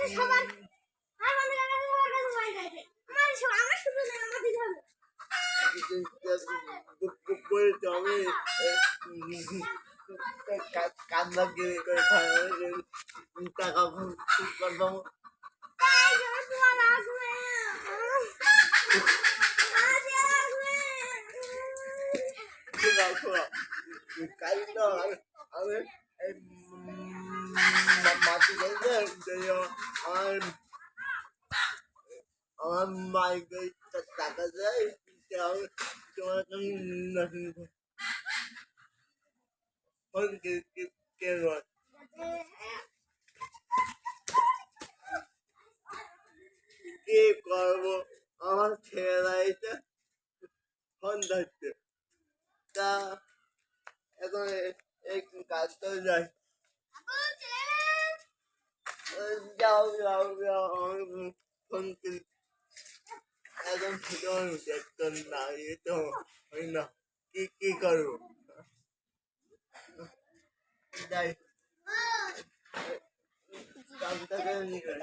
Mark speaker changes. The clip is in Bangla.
Speaker 1: সবার আমাদের কাছে সবার কাছে মোবাইল আছে আমার শুধু না আমাদের হবে
Speaker 2: বলতে হবে কান্না গিয়ে করে টাকা করবো
Speaker 1: তাই জন্য তোমার আসবে
Speaker 2: কালটা আমি মাটি গেছে আমার আমার মাইকে টাকা দেয় তোমার ফোন কে কি করবো আমার ছেলেরা এসে ফোন ধরছে তা এখন এই কাজ করে যাই যাও যাও যাও আমি ফোন করি এখন ছোট মানুষ দেখতো না এ তো হয় না কি করবো যাই কামটা করে নিয়ে